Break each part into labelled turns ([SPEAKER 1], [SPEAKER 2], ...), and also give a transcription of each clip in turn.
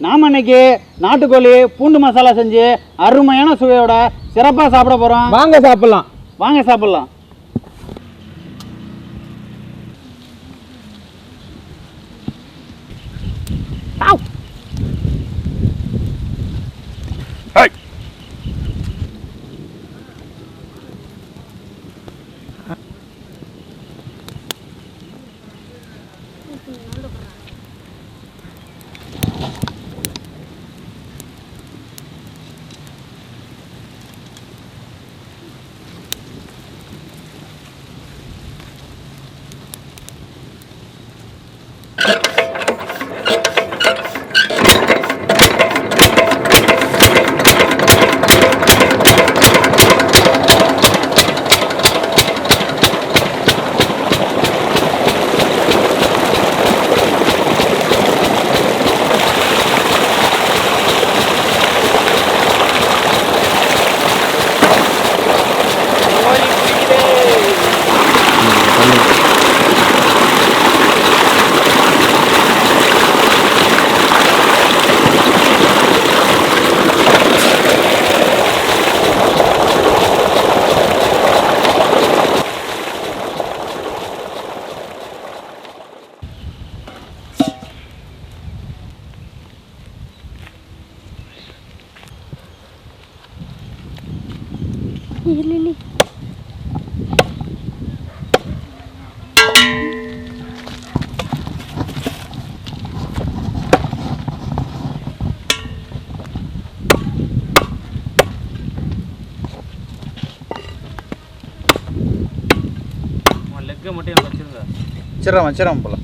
[SPEAKER 1] நாம் அன்னைக்கு நாட்டுக்கோழி பூண்டு மசாலா செஞ்சு அருமையான சுவையோட சிறப்பாக சாப்பிட போகிறோம்.
[SPEAKER 2] வாங்க சாப்பிட்லாம்.
[SPEAKER 1] வாங்க சாப்பிட்லாம்.
[SPEAKER 2] மட்டும் வச்சிருங்க.
[SPEAKER 1] வச்சிடறோம் போல.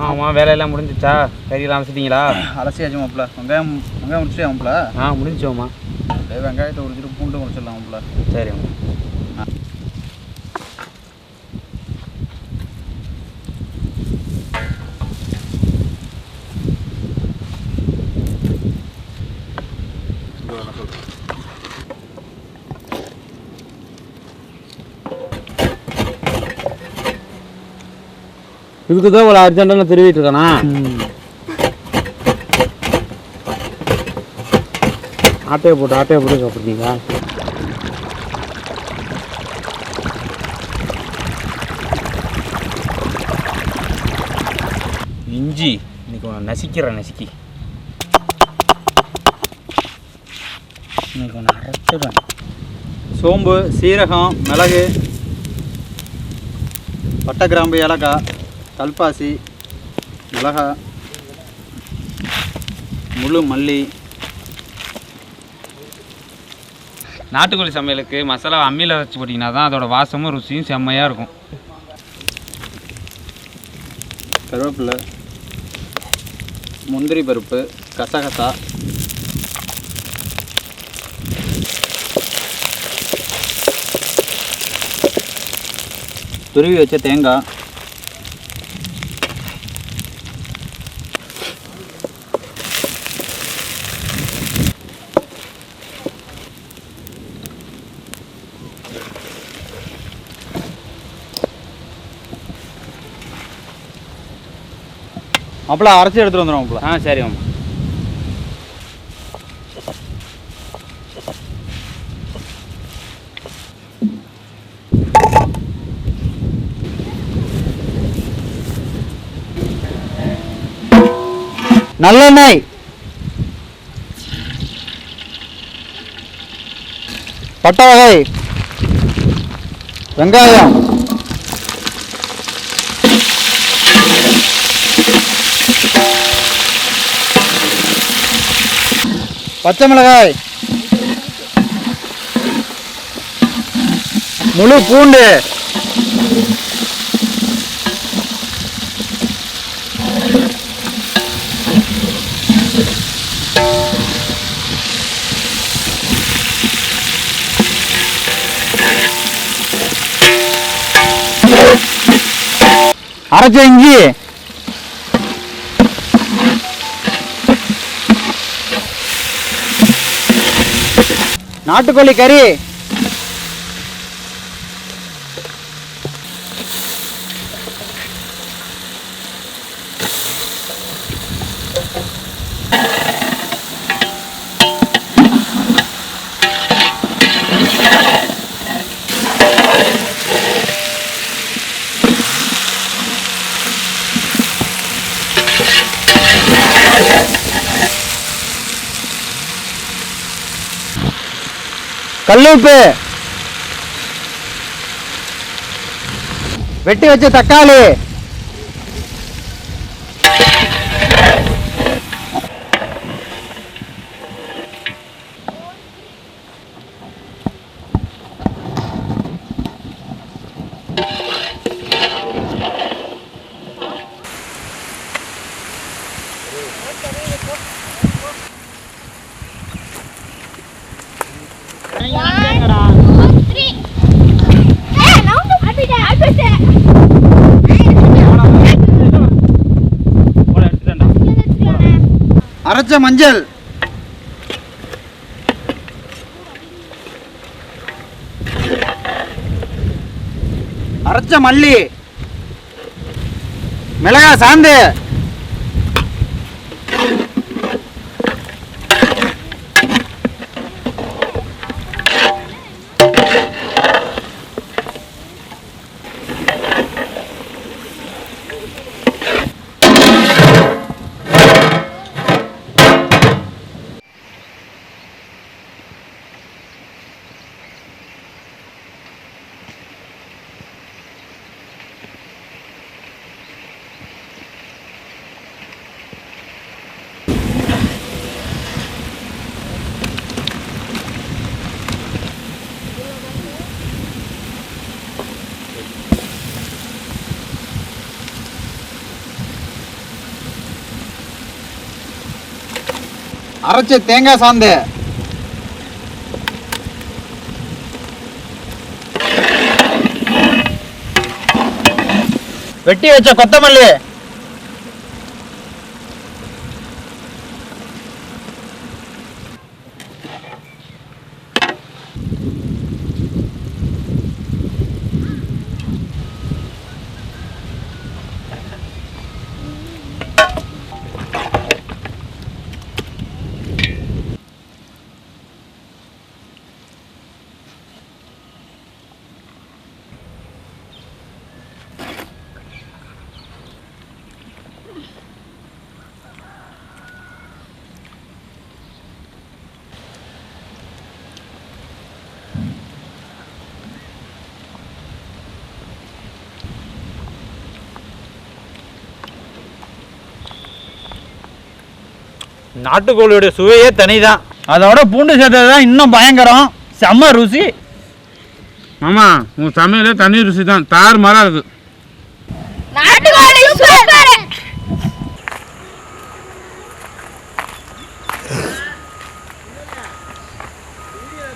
[SPEAKER 2] ஆமாம், வேலையெல்லாம் முடிஞ்சிச்சா? கறியெல்லாம் அலசிட்டீங்களா?
[SPEAKER 1] அலசியாச்சு மாப்பிள்ள. வெங்காயம் முடிச்சியா மாப்பிள்ள?
[SPEAKER 2] முடிஞ்சோம்மா.
[SPEAKER 1] வெங்காயத்தை உரிச்சிட்டு பூண்டு முடிச்சிடலாம் மாப்பிள்ள.
[SPEAKER 2] சரிம்மா. இதுக்கு தான் ஒரு அர்ஜென்ட்டாக திருவிட்டு இருக்கானா? ஆட்டையை போட்டு சாப்பிட்றீங்களா? இஞ்சி இன்னைக்கு ஒன்று நசுக்கி இன்னைக்கு ஒன்று அரைச்சிடுவேன்.
[SPEAKER 1] சோம்பு, சீரகம், மிளகு, பட்டை, கிராம்பு, ஏலக்காய், கல்பாசி, மிளகாய், முழு மல்லி.
[SPEAKER 2] நாட்டுக்கோழி சமையலுக்கு மசாலா அம்மியில் அரைச்சி போட்டிங்கன்னா தான் அதோட வாசமும் ருசியும் செம்மையாக இருக்கும்.
[SPEAKER 1] கருவேப்பிலை, முந்திரி பருப்பு, கசகசா, துருவி வச்ச தேங்காய், அப்பலாம் அரைச்சி எடுத்துகிட்டு வந்துடும் அப்பலாம்.
[SPEAKER 2] சரி அம்மா.
[SPEAKER 1] நல்லெண்ணெய், பட்டை வகை, வெங்காயம், பச்சை மிளகாய், முழு பூண்டு, அரைச்ச இஞ்சி, நாட்டுக்கோழி கறி, கல்லுப்பு, வெட்டி வச்ச தக்காளி, அரைச்ச மஞ்சள், அரைச்ச மல்லி, மிளகாய் சாந்து, அரைச்ச தேங்காய் சாந்து, வெட்டி வச்ச கொத்தமல்லி,
[SPEAKER 3] நாட்டுக்கோழியோட சுவையே தனிதான்.
[SPEAKER 1] அதோட பூண்டு சேர்த்தது தான் இன்னும் பயங்கரம். செம்ம ருசி.
[SPEAKER 2] மாமா உன் சமையலே தனி ருசி தான். தாறு மாறா இருக்கு.
[SPEAKER 4] நாட்டுக்கோழி